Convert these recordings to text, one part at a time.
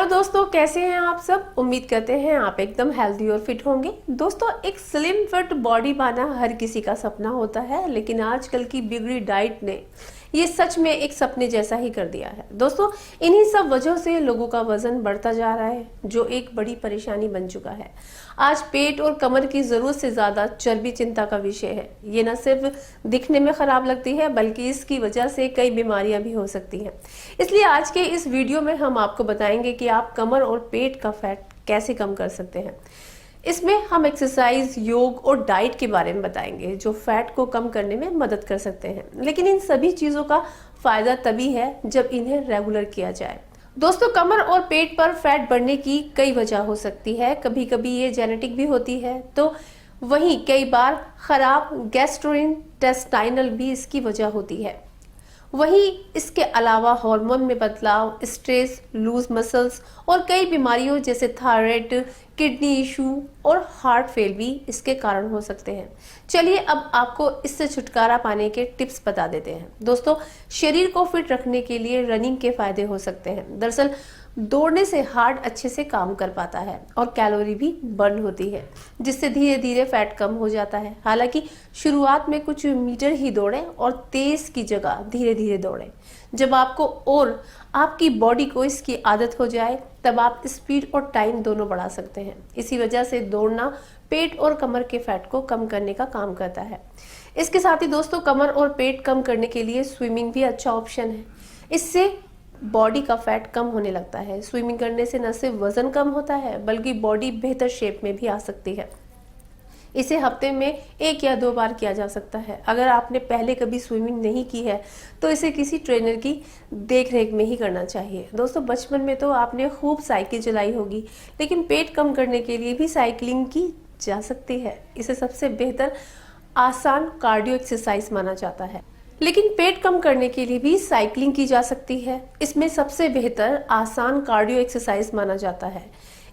दोस्तों, कैसे हैं आप सब। उम्मीद करते हैं आप एकदम हेल्दी और फिट होंगे। दोस्तों, एक स्लिम फिट बॉडी पाना हर किसी का सपना होता है, लेकिन आजकल की बिगड़ी डाइट ने ये सच में एक सपने जैसा ही कर दिया है। दोस्तों, इन्हीं सब वजहों से लोगों का वजन बढ़ता जा रहा है, जो एक बड़ी परेशानी बन चुका है। आज पेट और कमर की जरूरत से ज्यादा चर्बी चिंता का विषय है। ये न सिर्फ दिखने में खराब लगती है, बल्कि इसकी वजह से कई बीमारियां भी हो सकती हैं। इसलिए आज के इस वीडियो में हम आपको बताएंगे कि आप कमर और पेट का फैट कैसे कम कर सकते हैं। इसमें हम एक्सरसाइज, योग और डाइट के बारे में बताएंगे, जो फैट को कम करने में मदद कर सकते हैं। लेकिन इन सभी चीजों का फायदा तभी है जब इन्हें रेगुलर किया जाए। दोस्तों, कमर और पेट पर फैट बढ़ने की कई वजह हो सकती है। कभी कभी ये जेनेटिक भी होती है, तो वहीं कई बार खराब गैस्ट्रोइंटेस्टाइनल भी इसकी वजह होती है। वहीं इसके अलावा हार्मोन में बदलाव, स्ट्रेस, लूज मसल्स और कई बीमारियों जैसे थायराइड, किडनी इशू और हार्ट फेल भी इसके कारण हो सकते हैं। चलिए अब आपको इससे छुटकारा पाने के टिप्स बता देते हैं। दोस्तों, शरीर को फिट रखने के लिए रनिंग के फायदे हो सकते हैं। दरअसल दौड़ने से हार्ट अच्छे से काम कर पाता है और कैलोरी भी बर्न होती है, जिससे धीरे धीरे फैट कम हो जाता है। हालांकि शुरुआत में कुछ मीटर ही दौड़ें और तेज की जगह धीरे धीरे दौड़ें। जब आपको और आपकी बॉडी को इसकी आदत हो जाए, तब आप स्पीड और टाइम दोनों बढ़ा सकते हैं। इसी वजह से दौड़ना पेट और कमर के फैट को कम करने का काम करता है। इसके साथ ही दोस्तों, कमर और पेट कम करने के लिए स्विमिंग भी अच्छा ऑप्शन है। इससे बॉडी का फैट कम होने लगता है। स्विमिंग करने से न सिर्फ वजन कम होता है, बल्कि बॉडी बेहतर शेप में भी आ सकती है। इसे हफ्ते में 1 या 2 बार किया जा सकता है। अगर आपने पहले कभी स्विमिंग नहीं की है, तो इसे किसी ट्रेनर की देखरेख में ही करना चाहिए। दोस्तों, बचपन में तो आपने खूब साइकिल चलाई होगी, लेकिन पेट कम करने के लिए भी साइकिलिंग की जा सकती है। इसे सबसे बेहतर आसान कार्डियो एक्सरसाइज माना जाता है। लेकिन पेट कम करने के लिए भी साइकिलिंग की जा सकती है। इसमें सबसे बेहतर आसान कार्डियो एक्सरसाइज माना जाता है।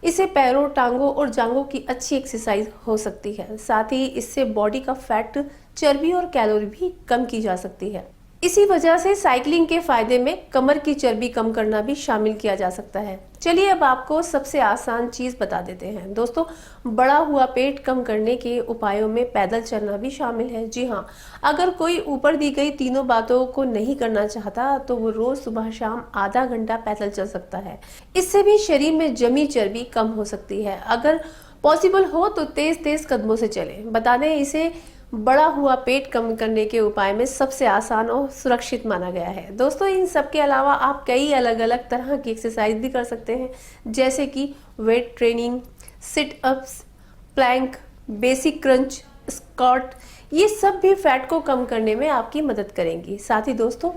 इसे पैरों, टांगों और जांघों की अच्छी एक्सरसाइज हो सकती है। साथ ही इससे बॉडी का फैट, चर्बी और कैलोरी भी कम की जा सकती है। इसी वजह से साइकिलिंग के फायदे में कमर की चर्बी कम करना भी शामिल किया जा सकता है। चलिए अब आपको सबसे आसान चीज बता देते हैं। दोस्तों, बढ़ा हुआ पेट कम करने के उपायों में पैदल चलना भी शामिल है। जी हाँ, अगर कोई ऊपर दी गई तीनों बातों को नहीं करना चाहता, तो वो रोज सुबह शाम आधा घंटा पैदल चल सकता है। इससे भी शरीर में जमी चर्बी कम हो सकती है। अगर पॉसिबल हो तो तेज तेज कदमों से चले। बता दें, इसे बढ़ा हुआ पेट कम करने के उपाय में सबसे आसान और सुरक्षित माना गया है। दोस्तों, इन सब के अलावा आप कई अलग अलग तरह की एक्सरसाइज भी कर सकते हैं, जैसे कि weight training, sit ups, plank, basic crunch, squat. ये सब भी फैट को कम करने में आपकी मदद करेंगी। साथ ही दोस्तों,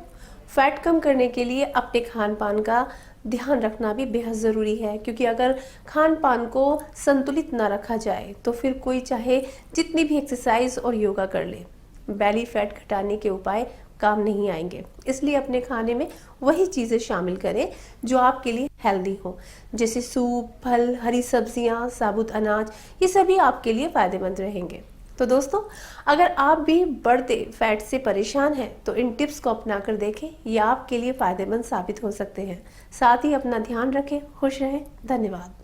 फैट कम करने के लिए अपने खान पान का ध्यान रखना भी बेहद ज़रूरी है, क्योंकि अगर खान पान को संतुलित ना रखा जाए, तो फिर कोई चाहे जितनी भी एक्सरसाइज और योगा कर ले, बैली फैट घटाने के उपाय काम नहीं आएंगे। इसलिए अपने खाने में वही चीज़ें शामिल करें जो आपके लिए हेल्दी हो, जैसे सूप, फल, हरी सब्जियां, साबुत अनाज। ये सभी आपके लिए फ़ायदेमंद रहेंगे। तो दोस्तों, अगर आप भी बढ़ते फैट से परेशान हैं, तो इन टिप्स को अपना कर देखें। ये आपके लिए फ़ायदेमंद साबित हो सकते हैं। साथ ही अपना ध्यान रखें। खुश रहें। धन्यवाद।